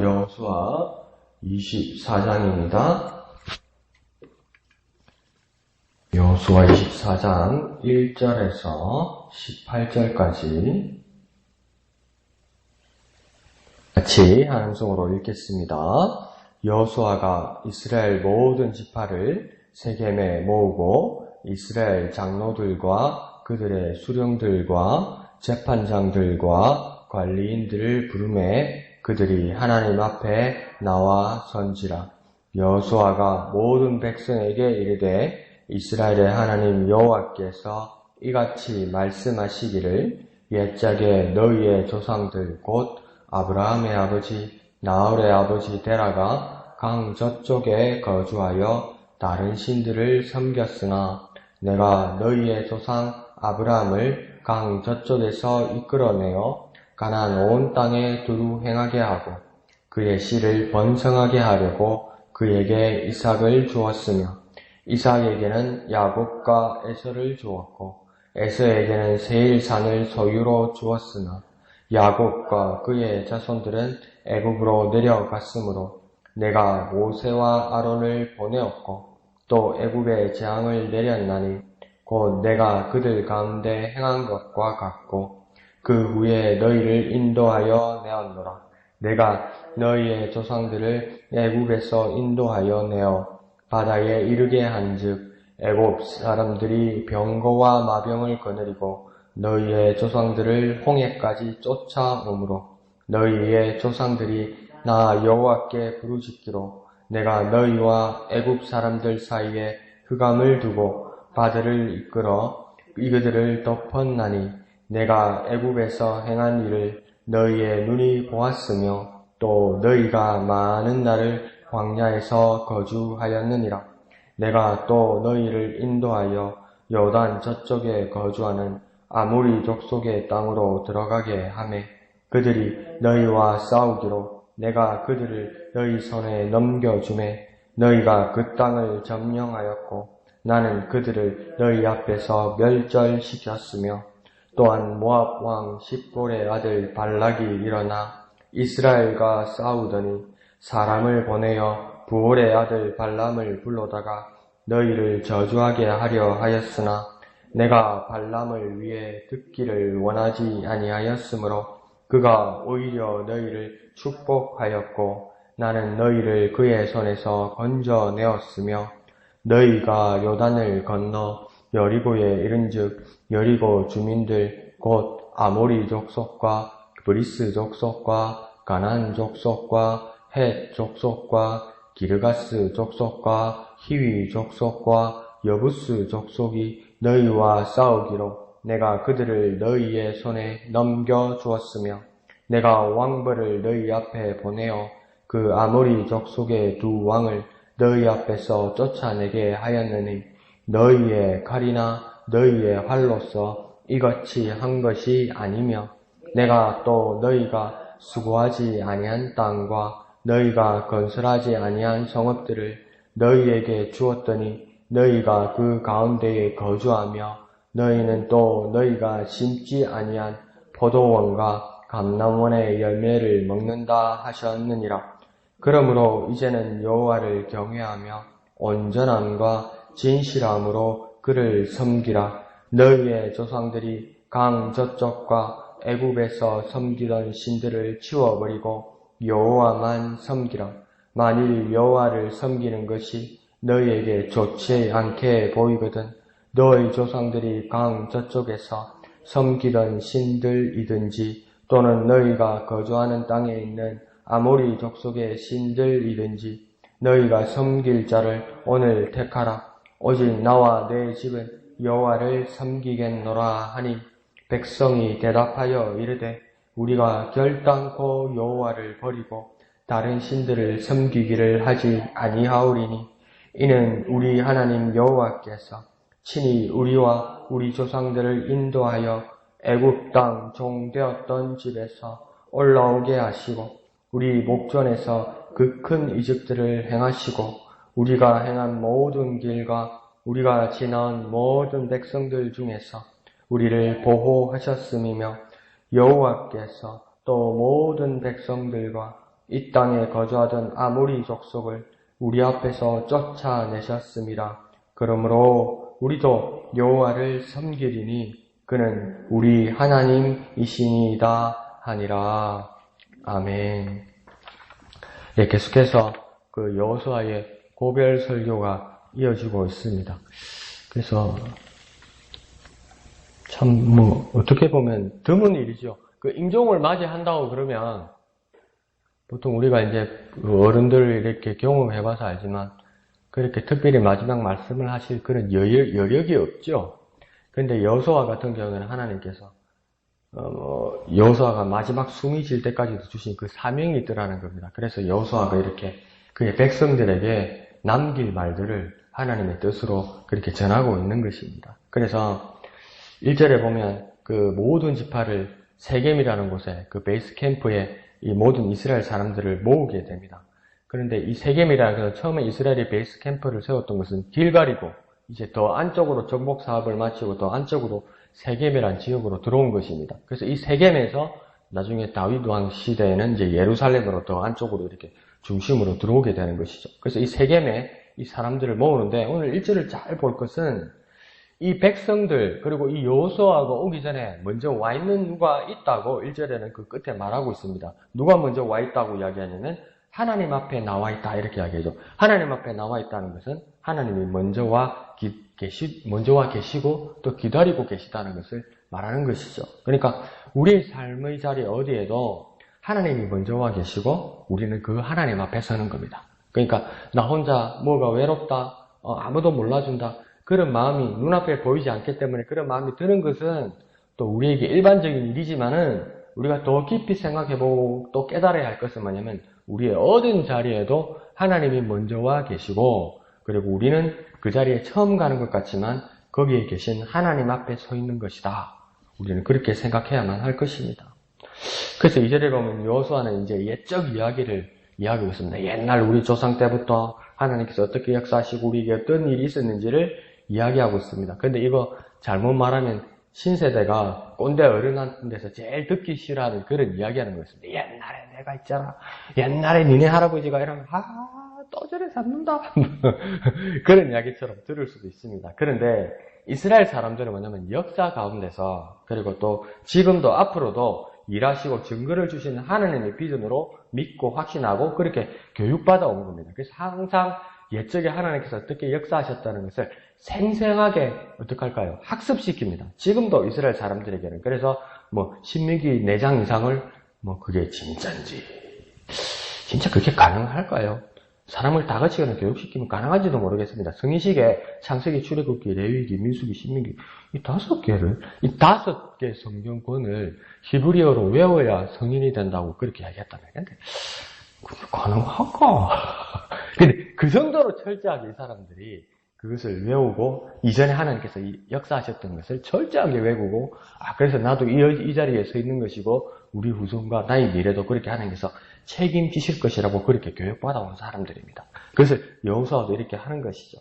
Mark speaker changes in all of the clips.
Speaker 1: 여호수아 24장입니다. 여호수아 24장 1절에서 18절까지 같이 한 음성으로 읽겠습니다. 여호수아가 이스라엘 모든 지파를 세겜에 모으고 이스라엘 장로들과 그들의 수령들과 재판장들과 관리인들을 부르매 그들이 하나님 앞에 나와 선지라. 여호수아가 모든 백성에게 이르되 이스라엘의 하나님 여호와께서 이같이 말씀하시기를 옛적에 너희의 조상들 곧 아브라함의 아버지 나홀의 아버지 데라가 강 저쪽에 거주하여 다른 신들을 섬겼으나 내가 너희의 조상 아브라함을 강 저쪽에서 이끌어내어 가나안 온 땅에 두루 행하게 하고 그의 씨를 번성하게 하려고 그에게 이삭을 주었으며 이삭에게는 야곱과 에서를 주었고 에서에게는 세일산을 소유로 주었으나 야곱과 그의 자손들은 애굽으로 내려갔으므로 내가 모세와 아론을 보내었고 또 애굽에 재앙을 내렸나니 곧 내가 그들 가운데 행한 것과 같고 그 후에 너희를 인도하여 내었노라. 내가 너희의 조상들을 애굽에서 인도하여 내어 바다에 이르게 한즉 애굽 사람들이 병거와 마병을 거느리고 너희의 조상들을 홍해까지 쫓아오므로 너희의 조상들이 나 여호와께 부르짖기로 내가 너희와 애굽 사람들 사이에 흑암을 두고 바다를 이끌어 이그들을 덮었나니 내가 애굽에서 행한 일을 너희의 눈이 보았으며 또 너희가 많은 날을 광야에서 거주하였느니라. 내가 또 너희를 인도하여 요단 저쪽에 거주하는 아모리 족속의 땅으로 들어가게 하매 그들이 너희와 싸우기로 내가 그들을 너희 손에 넘겨주매 너희가 그 땅을 점령하였고 나는 그들을 너희 앞에서 멸절시켰으며 또한 모압 왕 십볼의 아들 발락이 일어나 이스라엘과 싸우더니 사람을 보내어 부올의 아들 발람을 불러다가 너희를 저주하게 하려 하였으나 내가 발람을 위해 듣기를 원하지 아니하였으므로 그가 오히려 너희를 축복하였고 나는 너희를 그의 손에서 건져내었으며 너희가 요단을 건너 여리고에 이른즉 여리고 주민들 곧 아모리 족속과 브리스 족속과 가나안 족속과 헷 족속과 기르가스 족속과 히위 족속과 여부스 족속이 너희와 싸우기로 내가 그들을 너희의 손에 넘겨주었으며 내가 왕벌을 너희 앞에 보내어 그 아모리 족속의 두 왕을 너희 앞에서 쫓아내게 하였느니 너희의 칼이나 너희의 활로서 이같이 한 것이 아니며 내가 또 너희가 수고하지 아니한 땅과 너희가 건설하지 아니한 성읍들을 너희에게 주었더니 너희가 그 가운데에 거주하며 너희는 또 너희가 심지 아니한 포도원과 감람원의 열매를 먹는다 하셨느니라. 그러므로 이제는 여호와를 경외하며 온전함과 진실함으로 그를 섬기라. 너희의 조상들이 강 저쪽과 애굽에서 섬기던 신들을 치워버리고 여호와만 섬기라. 만일 여호와를 섬기는 것이 너희에게 좋지 않게 보이거든 너희 조상들이 강 저쪽에서 섬기던 신들이든지 또는 너희가 거주하는 땅에 있는 아모리 족속의 신들이든지 너희가 섬길 자를 오늘 택하라. 오직 나와 내 집은 여호와를 섬기겠노라 하니 백성이 대답하여 이르되 우리가 결단코 여호와를 버리고 다른 신들을 섬기기를 하지 아니하오리니 이는 우리 하나님 여호와께서 친히 우리와 우리 조상들을 인도하여 애굽 땅 종되었던 집에서 올라오게 하시고 우리 목전에서 그 큰 이적들을 행하시고 우리가 행한 모든 길과 우리가 지나온 모든 백성들 중에서 우리를 보호하셨음이며 여호와께서 또 모든 백성들과 이 땅에 거주하던 아모리 족속을 우리 앞에서 쫓아내셨습니다. 그러므로 우리도 여호와를 섬기리니 그는 우리 하나님이시니이다 하니라. 아멘. 예, 계속해서 그 여호수아의 고별 설교가 이어지고 있습니다. 그래서 참 어떻게 보면 드문 일이죠. 그 임종을 맞이한다고 그러면 보통 우리가 이제 어른들 이렇게 경험해봐서 알지만 그렇게 특별히 마지막 말씀을 하실 그런 여력이 없죠. 그런데 여호수아 같은 경우에는 하나님께서 여호수아가 마지막 숨이 질 때까지도 주신 그 사명이 있더라는 겁니다. 그래서 여호수아가 이렇게 그의 백성들에게 남길 말들을 하나님의 뜻으로 그렇게 전하고 있는 것입니다. 그래서 1절에 보면 그 모든 지파를 세겜이라는 곳에 그 베이스 캠프에 이 모든 이스라엘 사람들을 모으게 됩니다. 그런데 이 세겜이라는 것은 처음에 이스라엘이 베이스 캠프를 세웠던 것은 길갈이고 이제 더 안쪽으로 정복 사업을 마치고 더 안쪽으로 세겜이라는 지역으로 들어온 것입니다. 그래서 이 세겜에서 나중에 다윗 왕 시대에는 이제 예루살렘으로 더 안쪽으로 이렇게 중심으로 들어오게 되는 것이죠. 그래서 이 세겜에 이 사람들을 모으는데 오늘 1절을 잘 볼 것은 이 백성들 그리고 이 여호수아가 오기 전에 먼저 와 있는 누가 있다고 1절에는 그 끝에 말하고 있습니다. 누가 먼저 와 있다고 이야기하냐면 하나님 앞에 나와 있다 이렇게 이야기하죠. 하나님 앞에 나와 있다는 것은 하나님이 먼저 와 계시고 또 기다리고 계시다는 것을 말하는 것이죠. 그러니까 우리의 삶의 자리 어디에도 하나님이 먼저 와 계시고 우리는 그 하나님 앞에 서는 겁니다. 그러니까 나 혼자 뭐가 외롭다, 아무도 몰라준다 그런 마음이 눈앞에 보이지 않기 때문에 그런 마음이 드는 것은 또 우리에게 일반적인 일이지만은 우리가 더 깊이 생각해보고 또 깨달아야 할 것은 뭐냐면 우리의 어떤 자리에도 하나님이 먼저 와 계시고 그리고 우리는 그 자리에 처음 가는 것 같지만 거기에 계신 하나님 앞에 서 있는 것이다. 우리는 그렇게 생각해야만 할 것입니다. 그래서 2절에 보면 여호수아는 이제 옛적 이야기를 이야기하고 있습니다. 옛날 우리 조상 때부터 하나님께서 어떻게 역사하시고 우리에게 어떤 일이 있었는지를 이야기하고 있습니다. 근데 이거 잘못 말하면 신세대가 꼰대 어른한테서 제일 듣기 싫어하는 그런 이야기하는 거였습니다. 옛날에 내가 있잖아. 옛날에 니네 할아버지가 이러면 또 저래 잡는다. 그런 이야기처럼 들을 수도 있습니다. 그런데 이스라엘 사람들은 뭐냐면 역사 가운데서 그리고 또 지금도 앞으로도 일하시고 증거를 주시는 하나님의 비전으로 믿고 확신하고 그렇게 교육받아 온 겁니다. 그래서 항상 옛적에 하나님께서 어떻게 역사하셨다는 것을 생생하게 어떻게 할까요? 학습시킵니다. 지금도 이스라엘 사람들에게는. 그래서 신명기 4장 이상을 그게 진짜인지 진짜 그게 가능할까요? 사람을 다 같이 그냥 교육시키면 가능한지도 모르겠습니다. 성인식에 창세기, 출애굽기, 레위기, 민수기, 신명기 이 5개 성경권을 히브리어로 외워야 성인이 된다고 그렇게 이야기했다는 건데 가능할까? 근데 그 정도로 철저하게 이 사람들이 그것을 외우고 이전에 하나님께서 역사하셨던 것을 철저하게 외우고 그래서 나도 이 자리에 서 있는 것이고 우리 후손과 나의 미래도 그렇게 하나님께서 책임지실 것이라고 그렇게 교육받아온 사람들입니다. 그것을 여호수아도 이렇게 하는 것이죠.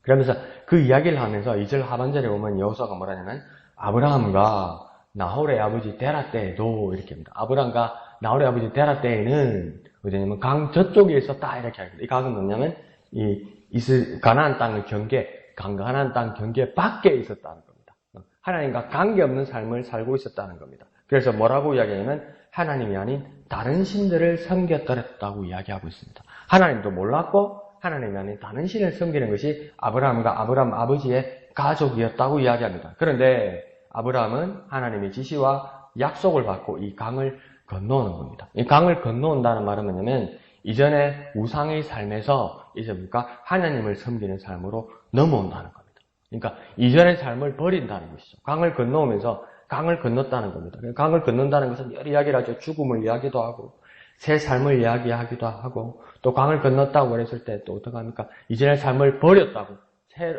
Speaker 1: 그러면서 그 이야기를 하면서 2절 하반절에 보면 여호수아가 뭐라냐면 아브라함과 나홀의 아버지 데라 때에도 이렇게 합니다. 아브라함과 나홀의 아버지 데라 때에는 어디냐면 강 저쪽에 있었다 이렇게 합니다. 이 강은 뭐냐면 가나안 땅의 가나안 땅 경계 밖에 있었다는 겁니다. 하나님과 관계없는 삶을 살고 있었다는 겁니다. 그래서 뭐라고 이야기하냐면 하나님이 아닌 다른 신들을 섬겼더랬다고 이야기하고 있습니다. 하나님도 몰랐고 하나님이 아닌 다른 신을 섬기는 것이 아브라함과 아브라함 아버지의 가족이었다고 이야기합니다. 그런데 아브라함은 하나님의 지시와 약속을 받고 이 강을 건너오는 겁니다. 이 강을 건너온다는 말은 뭐냐면 이전에 우상의 삶에서 이제 하나님을 섬기는 삶으로 넘어온다는 겁니다. 그러니까 이전의 삶을 버린다는 것이죠. 강을 건너오면서 강을 건넜다는 겁니다. 강을 건넌다는 것은 여러 이야기를 하죠. 죽음을 이야기도 하고 새 삶을 이야기하기도 하고 또 강을 건넜다고 그랬을 때 또 어떡합니까? 이전의 삶을 버렸다고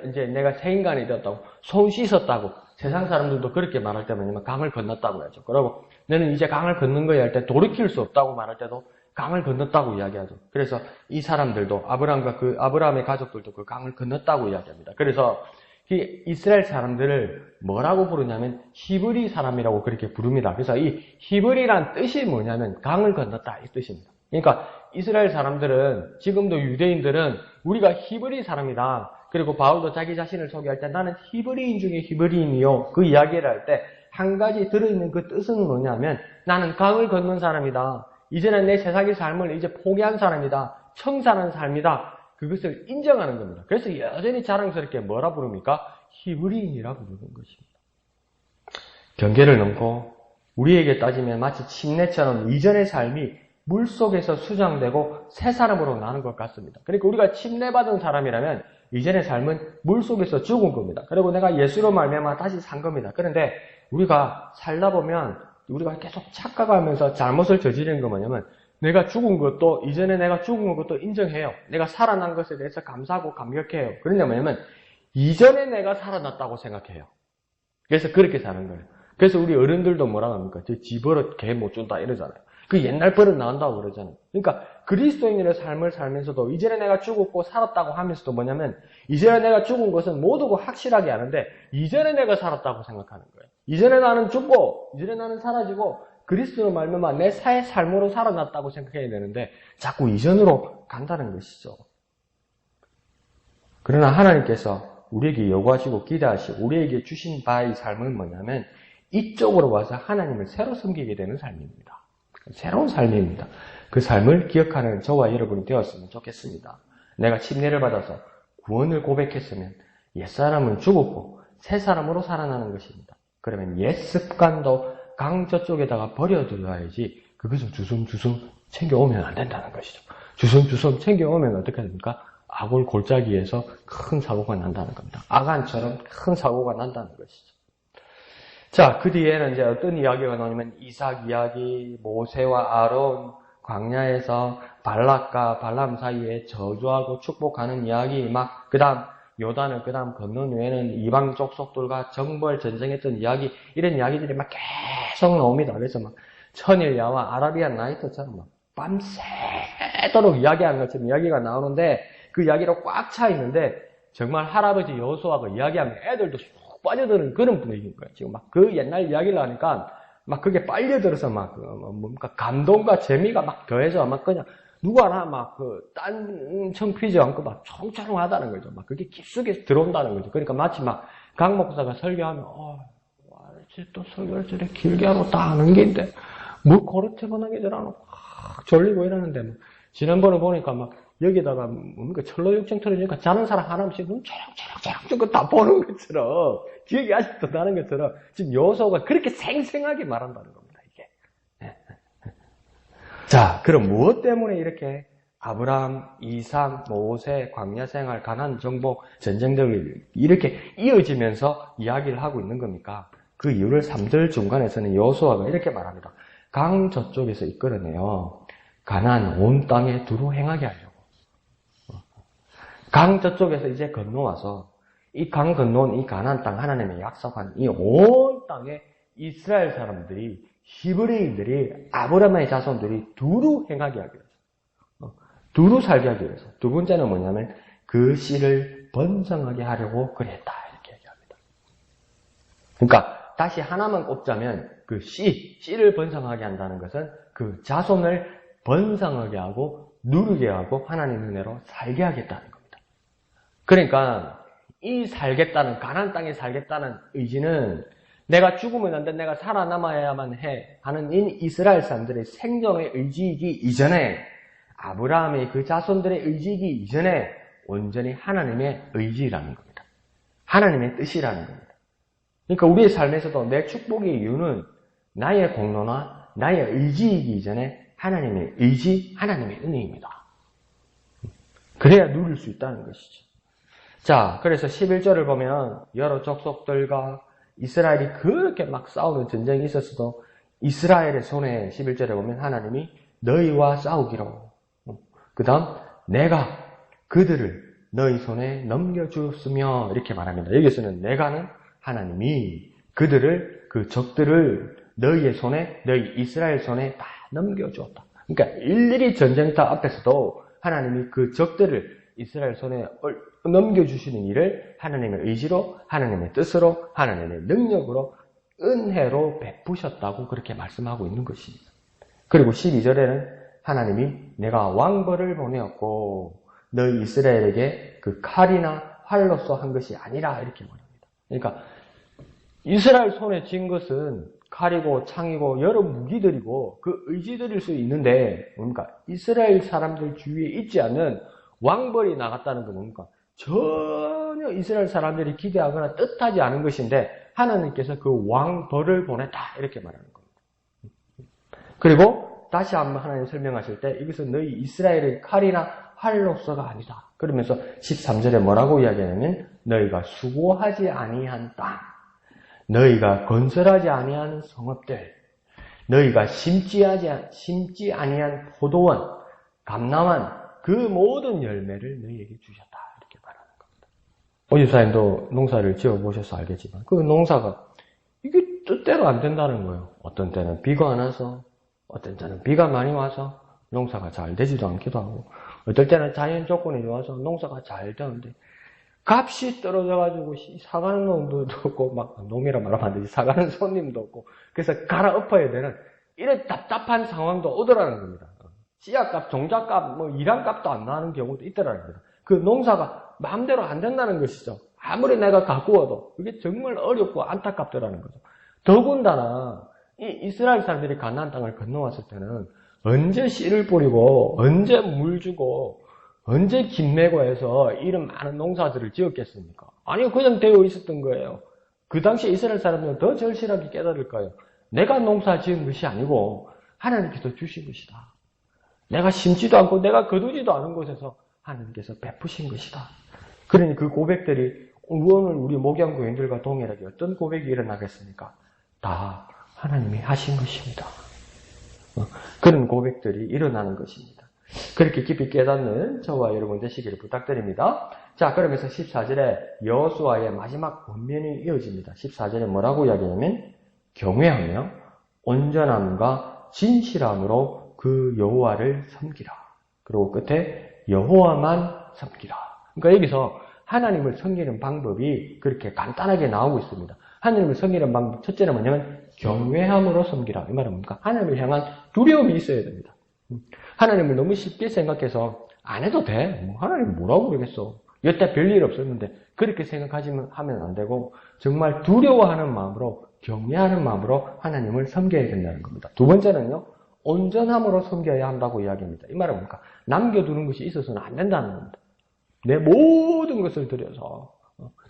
Speaker 1: 이제 내가 새 인간이 되었다고 손 씻었다고 세상 사람들도 그렇게 말할 때 뭐냐면 강을 건넜다고 하죠. 그리고 너는 이제 강을 건넌 거야 할 때 돌이킬 수 없다고 말할 때도 강을 건넜다고 이야기하죠. 그래서 이 사람들도 아브라함의 가족들도 그 강을 건넜다고 이야기합니다. 그래서 이 이스라엘 사람들을 뭐라고 부르냐면 히브리 사람이라고 그렇게 부릅니다. 그래서 이 히브리란 뜻이 뭐냐면 강을 건넜다 이 뜻입니다. 그러니까 이스라엘 사람들은, 지금도 유대인들은 우리가 히브리 사람이다. 그리고 바울도 자기 자신을 소개할 때 나는 히브리인 중에 히브리인이요. 그 이야기를 할 때 한 가지 들어있는 그 뜻은 뭐냐면 나는 강을 건넌 사람이다. 이제는 내 세상의 삶을 이제 포기한 사람이다. 청산한 삶이다. 그것을 인정하는 겁니다. 그래서 여전히 자랑스럽게 뭐라 부릅니까? 히브리인이라고 부르는 것입니다. 경계를 넘고 우리에게 따지면 마치 침례처럼 이전의 삶이 물속에서 수장되고 새 사람으로 나는 것 같습니다. 그러니까 우리가 침례받은 사람이라면 이전의 삶은 물속에서 죽은 겁니다. 그리고 내가 예수로 말미암아 다시 산 겁니다. 그런데 우리가 살다 보면 우리가 계속 착각하면서 잘못을 저지르는 거 뭐냐면 내가 죽은 것도, 이전에 내가 죽은 것도 인정해요. 내가 살아난 것에 대해서 감사하고 감격해요. 그러냐 뭐냐면 이전에 내가 살아났다고 생각해요. 그래서 그렇게 사는 거예요. 그래서 우리 어른들도 뭐라 합니까? 저 지버릇 개 못 준다 이러잖아요. 그 옛날 버릇 나온다고 그러잖아요. 그러니까 그리스도인의 삶을 살면서도 이전에 내가 죽었고 살았다고 하면서도 뭐냐면 이전에 내가 죽은 것은 모두고 확실하게 아는데 이전에 내가 살았다고 생각하는 거예요. 이전에 나는 죽고 이전에 나는 사라지고 그리스도로 말미암아 내 사의 삶으로 살아났다고 생각해야 되는데 자꾸 이전으로 간다는 것이죠. 그러나 하나님께서 우리에게 요구하시고 기대하시고 우리에게 주신 바의 삶은 뭐냐면 이쪽으로 와서 하나님을 새로 섬기게 되는 삶입니다. 새로운 삶입니다. 그 삶을 기억하는 저와 여러분이 되었으면 좋겠습니다. 내가 침례를 받아서 구원을 고백했으면 옛사람은 죽었고 새 사람으로 살아나는 것입니다. 그러면 옛 습관도 강 저쪽에다가 버려둬야지 그것을 주섬주섬 챙겨오면 안 된다는 것이죠. 주섬주섬 챙겨오면 어떻게 됩니까? 아골 골짜기에서 큰 사고가 난다는 겁니다. 아간처럼 큰 사고가 난다는 것이죠. 자, 그 뒤에는 이제 어떤 이야기가 나오냐면 이삭 이야기, 모세와 아론, 광야에서 발락과 발람 사이에 저주하고 축복하는 이야기, 막 요단을 건넌 후에는 이방 족속들과 정벌 전쟁했던 이야기, 이런 이야기들이 막 계속 나옵니다. 그래서 막 천일야와 아라비안 나이트처럼 막 밤새도록 이야기하는 것처럼 이야기가 나오는데 그 이야기로 꽉 차 있는데 정말 할아버지 여호수아가 이야기하면 애들도 쑥 빠져드는 그런 분위기인 거예요. 지금 막 그 옛날 이야기를 하니까 막 그게 빨려들어서 막 뭔가 감동과 재미가 막 더해져 막 그냥 누구나 막 딴 청피지 않고 막 총총하다는 거죠. 막 그게 깊숙이 들어온다는 거죠. 그러니까 마치 막 강 목사가 설교하면 또 설교를 저렇게 길게 하고 다 아는 게인데 뭐 고르트분하게 저러고 확 졸리고 이러는데 막 지난번에 보니까 막 여기다가 뭔가 철로 육정 틀어주니까 자는 사람 하나씩 눈 초록초록 다 보는 것처럼 기억이 아직도 나는 것처럼 지금 여호수아가 그렇게 생생하게 말한다는 겁니다. 이게. 자, 그럼 무엇 때문에 이렇게 아브라함, 이삭, 모세, 광야 생활, 가나안 정복, 전쟁들이 이렇게 이어지면서 이야기를 하고 있는 겁니까? 그 이유를 3절 중간에서는 여호수아가 이렇게 말합니다. 강 저쪽에서 이끌어내요. 가나안 온 땅에 두루 행하게 하려고. 강 저쪽에서 이제 건너와서 이 강 건너온 이 가나안 땅 하나님의 약속한 이 온 땅에 이스라엘 사람들이 히브리인들이 아브라함의 자손들이 두루 행하게 하기 위해서 두루 살게 하기 위해서 두 번째는 뭐냐면 그 씨를 번성하게 하려고 그랬다 이렇게 얘기합니다. 그러니까 다시 하나만 꼽자면 그 씨를 번성하게 한다는 것은 그 자손을 번성하게 하고 누리게 하고 하나님 은혜로 살게 하겠다는 겁니다. 그러니까 이 살겠다는 가나안 땅에 살겠다는 의지는 내가 죽으면 안 돼, 내가 살아남아야만 해 하는 이 이스라엘 사람들의 생존의 의지이기 이전에 아브라함의 그 자손들의 의지이기 이전에 온전히 하나님의 의지라는 겁니다. 하나님의 뜻이라는 겁니다. 그러니까 우리의 삶에서도 내 축복의 이유는 나의 공로나 나의 의지이기 이전에 하나님의 의지, 하나님의 은혜입니다. 그래야 누릴 수 있다는 것이죠. 자, 그래서 11절을 보면 여러 족속들과 이스라엘이 그렇게 막 싸우는 전쟁이 있었어도 이스라엘의 손에 11절에 보면 하나님이 너희와 싸우기로 그 다음 내가 그들을 너희 손에 넘겨주었으며 이렇게 말합니다. 여기서는 내가는 하나님이 그들을 그 적들을 너희의 손에 너희 이스라엘 손에 다 넘겨주었다. 그러니까 일일이 전쟁터 앞에서도 하나님이 그 적들을 이스라엘 손에 넘겨주시는 일을 하나님의 의지로, 하나님의 뜻으로, 하나님의 능력으로, 은혜로 베푸셨다고 그렇게 말씀하고 있는 것입니다. 그리고 12절에는 하나님이 내가 왕벌을 보내었고 너희 이스라엘에게 그 칼이나 활로서 한 것이 아니라 이렇게 말합니다. 그러니까 이스라엘 손에 쥔 것은 칼이고 창이고 여러 무기들이고 그 의지들일 수 있는데 뭡니까? 이스라엘 사람들 주위에 있지 않는 왕벌이 나갔다는 건 뭡니까? 전혀 이스라엘 사람들이 기대하거나 뜻하지 않은 것인데 하나님께서 그 왕벌을 보냈다 이렇게 말하는 겁니다. 그리고 다시 한번 하나님 설명하실 때 이것은 너희 이스라엘의 칼이나 활로서가 아니다. 그러면서 13절에 뭐라고 이야기하냐면 너희가 수고하지 아니한 땅, 너희가 건설하지 아니한 성읍들, 너희가 심지 아니한 포도원, 감람한 그 모든 열매를 너희에게 주셨다. 이렇게 말하는 겁니다. 오집사님도 농사를 지어보셔서 알겠지만 그 농사가 이게 뜻대로 안 된다는 거예요. 어떤 때는 비가 안 와서, 어떤 때는 비가 많이 와서 농사가 잘 되지도 않기도 하고, 어떨 때는 자연 조건이 좋아서 농사가 잘 되는데 값이 떨어져가지고 사가는 놈도 없고, 막 놈이라 말하면 안 되지, 사가는 손님도 없고, 그래서 갈아엎어야 되는 이런 답답한 상황도 오더라는 겁니다. 씨앗값, 종자값, 일한값도 안 나는 경우도 있더라는 겁니다. 그 농사가 마음대로 안 된다는 것이죠. 아무리 내가 가꾸어도 그게 정말 어렵고 안타깝더라는 거죠. 더군다나 이 이스라엘 사람들이 가나안 땅을 건너왔을 때는 언제 씨를 뿌리고 언제 물 주고 언제 김매고 해서 이런 많은 농사들을 지었겠습니까? 아니, 그냥 되어 있었던 거예요. 그 당시 이스라엘 사람들은 더 절실하게 깨달을 거예요. 내가 농사 지은 것이 아니고 하나님께서 주신 것이다. 내가 심지도 않고 내가 거두지도 않은 곳에서 하나님께서 베푸신 것이다. 그러니 그 고백들이 오늘 우리 목양교인들과 동일하게 어떤 고백이 일어나겠습니까? 다 하나님이 하신 것입니다. 그런 고백들이 일어나는 것입니다. 그렇게 깊이 깨닫는 저와 여러분 되시기를 부탁드립니다. 자, 그러면서 14절에 여호수아의 마지막 권면이 이어집니다. 14절에 뭐라고 이야기하냐면 경외하며 온전함과 진실함으로 그 여호와를 섬기라. 그리고 끝에 여호와만 섬기라. 그러니까 여기서 하나님을 섬기는 방법이 그렇게 간단하게 나오고 있습니다. 하나님을 섬기는 방법 첫째는 뭐냐면 경외함으로 섬기라. 이 말은 뭡니까? 하나님을 향한 두려움이 있어야 됩니다. 하나님을 너무 쉽게 생각해서 안 해도 돼. 하나님 뭐라고 그러겠어. 여태 별일 없었는데 그렇게 생각하면 안 되고 정말 두려워하는 마음으로 경외하는 마음으로 하나님을 섬겨야 된다는 겁니다. 두 번째는요. 온전함으로 섬겨야 한다고 이야기합니다. 이 말은 뭡니까? 남겨두는 것이 있어서는 안 된다는 겁니다. 내 모든 것을 들여서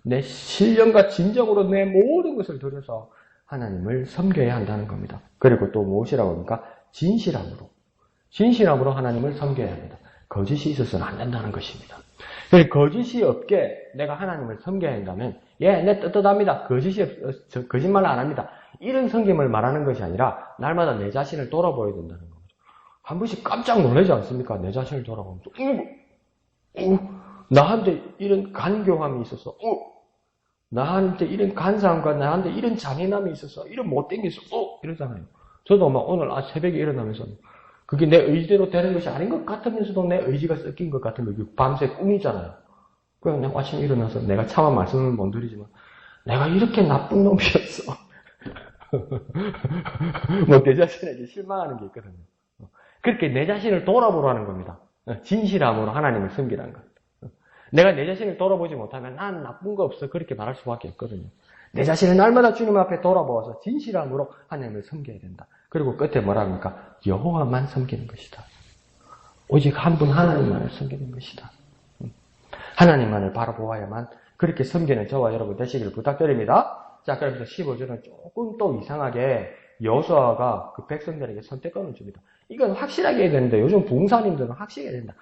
Speaker 1: 내 신령과 진정으로 내 모든 것을 들여서 하나님을 섬겨야 한다는 겁니다. 그리고 또 무엇이라고 합니까? 진실함으로 하나님을 섬겨야 합니다. 거짓이 있어서는 안 된다는 것입니다. 거짓이 없게 내가 하나님을 섬겨야 한다면 내 떳떳합니다. 거짓말 안 합니다. 이런 섬김을 말하는 것이 아니라 날마다 내 자신을 돌아보아야 된다는 겁니다. 한 번씩 깜짝 놀라지 않습니까? 내 자신을 돌아보면서 나한테 이런 간교함이 있어서 나한테 이런 간사함과 나한테 이런 잔인함이 있어서 이런 못된 게 있어 이러잖아요. 저도 오늘 새벽에 일어나면서 그게 내 의지대로 되는 것이 아닌 것 같으면서도 내 의지가 섞인 것 같은 거 밤새 꿈이잖아요. 그냥 내가 아침에 일어나서 내가 차마 말씀을 못 드리지만 내가 이렇게 나쁜 놈이었어. 내 자신에게 실망하는 게 있거든요. 그렇게 내 자신을 돌아보라는 겁니다. 진실함으로 하나님을 섬기라는 것. 내가 내 자신을 돌아보지 못하면 난 나쁜 거 없어 그렇게 말할 수밖에 없거든요. 내 자신을 날마다 주님 앞에 돌아보아서 진실함으로 하나님을 섬겨야 된다. 그리고 끝에 뭐라 합니까? 여호와만 섬기는 것이다. 오직 한 분 하나님만을 섬기는 것이다. 하나님만을 바라보아야만 그렇게 섬기는 저와 여러분 되시기를 부탁드립니다. 자, 그러면서 15절은 조금 또 이상하게 여호수아가 그 백성들에게 선택권을 줍니다. 이건 확실하게 해야 되는데 요즘 부흥사님들은 확실하게 해야 된다.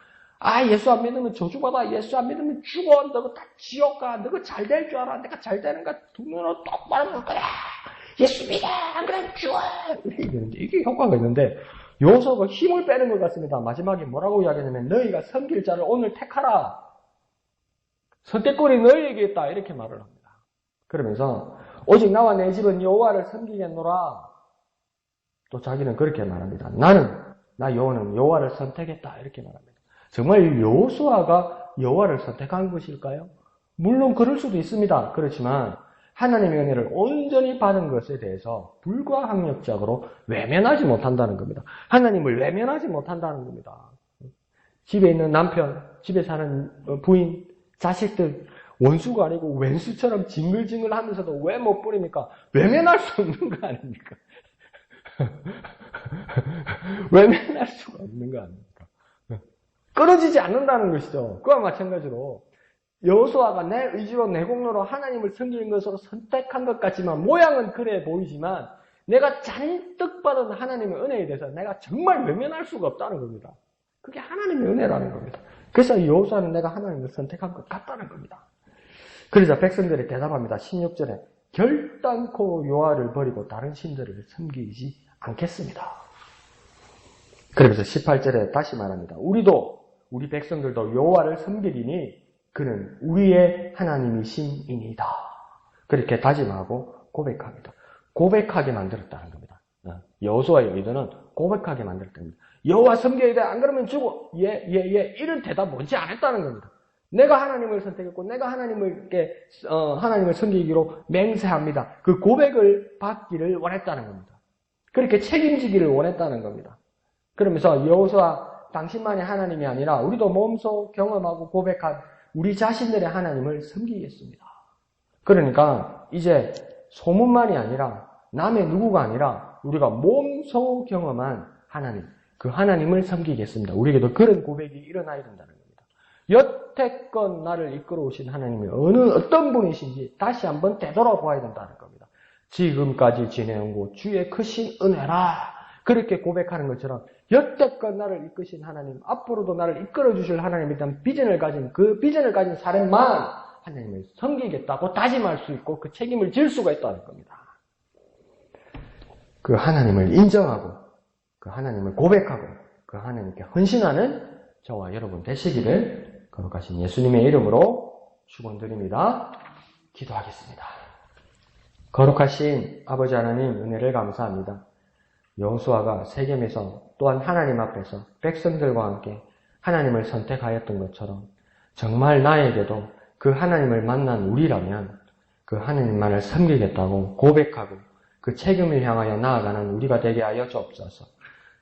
Speaker 1: 예수 안 믿으면 저주받아. 예수 안 믿으면 죽어. 너가 다 지옥 가. 너가 잘 될 줄 알아. 내가 잘 되는가? 두 눈으로 똑바로 볼 거야. 예수 믿어. 안 그러면 죽어. 이게 효과가 있는데 여호수아가 힘을 빼는 것 같습니다. 마지막에 뭐라고 이야기하냐면 너희가 섬길 자를 오늘 택하라. 선택권이 너희에게 있다. 이렇게 말을 합니다. 그러면서 오직 나와 내 집은 여호와를 섬기겠노라. 또 자기는 그렇게 말합니다. 나 여호와를 선택했다. 이렇게 말합니다. 정말 여호수아가 여호와를 선택한 것일까요? 물론 그럴 수도 있습니다. 그렇지만 하나님의 은혜를 온전히 받은 것에 대해서 불가항력적으로 외면하지 못한다는 겁니다. 하나님을 외면하지 못한다는 겁니다. 집에 있는 남편, 집에 사는 부인, 자식들, 원수가 아니고 왼수처럼 징글징글 하면서도 왜 못 버립니까? 외면할 수 없는 거 아닙니까? 외면할 수가 없는 거 아닙니까? 끊어지지 않는다는 것이죠. 그와 마찬가지로 여호수아가 내 의지로 내 공로로 하나님을 섬기는 것으로 선택한 것 같지만 모양은 그래 보이지만 내가 잔뜩 받은 하나님의 은혜에 대해서 내가 정말 외면할 수가 없다는 겁니다. 그게 하나님의 은혜라는 겁니다. 그래서 여호수아는 내가 하나님을 선택한 것 같다는 겁니다. 그러자 백성들이 대답합니다. 16절에 결단코 여호와를 버리고 다른 신들을 섬기지 않겠습니다. 그러면서 18절에 다시 말합니다. 우리 백성들도 여호와를 섬기리니 그는 우리의 하나님이심이니이다. 그렇게 다짐하고 고백합니다. 고백하게 만들었다는 겁니다. 여호수아의 의도는 고백하게 만들었다는 겁니다. 여호와 섬겨야 돼. 안 그러면 죽어. 이런 대답 뭔지 안 했다는 겁니다. 내가 하나님을 선택했고 내가 하나님을 섬기기로 맹세합니다. 그 고백을 받기를 원했다는 겁니다. 그렇게 책임지기를 원했다는 겁니다. 그러면서 여호수아 당신만의 하나님이 아니라 우리도 몸소 경험하고 고백한 우리 자신들의 하나님을 섬기겠습니다. 그러니까 이제 소문만이 아니라 남의 누구가 아니라 우리가 몸소 경험한 하나님, 그 하나님을 섬기겠습니다. 우리에게도 그런 고백이 일어나야 된다는 겁니다. 여태껏 나를 이끌어 오신 하나님이 어떤 분이신지 다시 한번 되돌아보아야 된다는 겁니다. 지금까지 지내온 곳 주의 크신 은혜라 그렇게 고백하는 것처럼 여태껏 나를 이끄신 하나님, 앞으로도 나를 이끌어 주실 하나님에 대한 비전을 가진 사람만 하나님을 섬기겠다고 다짐할 수 있고 그 책임을 질 수가 있다는 겁니다. 그 하나님을 인정하고 그 하나님을 고백하고 그 하나님께 헌신하는 저와 여러분 되시기를 거룩하신 예수님의 이름으로 축원드립니다. 기도하겠습니다. 거룩하신 아버지 하나님 은혜를 감사합니다. 여호수아가 세겜에서 또한 하나님 앞에서 백성들과 함께 하나님을 선택하였던 것처럼 정말 나에게도 그 하나님을 만난 우리라면 그 하나님만을 섬기겠다고 고백하고 그 책임을 향하여 나아가는 우리가 되게 하여 주옵소서.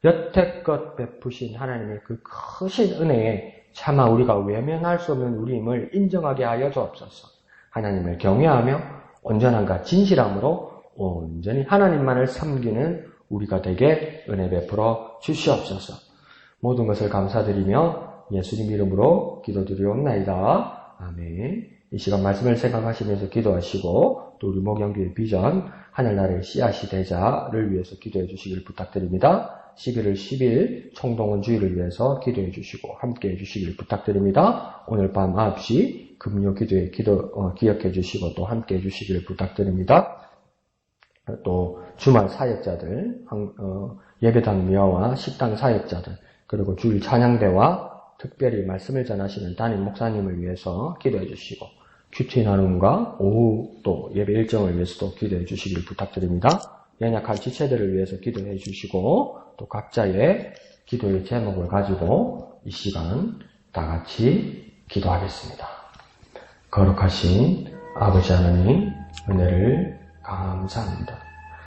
Speaker 1: 여태껏 베푸신 하나님의 그 크신 은혜에 차마 우리가 외면할 수 없는 우리임을 인정하게 하여 주옵소서. 하나님을 경외하며 온전함과 진실함으로 온전히 하나님만을 섬기는 우리가 되게 은혜 베풀어 주시옵소서. 모든 것을 감사드리며 예수님 이름으로 기도드리옵나이다. 아멘. 이 시간 말씀을 생각하시면서 기도하시고 또 우리 목양교회 비전 하늘나라의 씨앗이 되자를 위해서 기도해 주시길 부탁드립니다. 11월 10일 총동원 주일을 위해서 기도해 주시고 함께해 주시길 부탁드립니다. 오늘 밤 9시 금요 기도에 기억해 주시고 또 함께해 주시길 부탁드립니다. 또 주말 사역자들, 예배당 미화와 식당 사역자들, 그리고 주일 찬양대와 특별히 말씀을 전하시는 담임 목사님을 위해서 기도해 주시고 큐티 나눔과 오후 또 예배 일정을 위해서도 기도해 주시길 부탁드립니다. 연약한 지체들을 위해서 기도해 주시고 또 각자의 기도의 제목을 가지고 이 시간 다 같이 기도하겠습니다. 거룩하신 아버지 하나님 은혜를 감사합니다.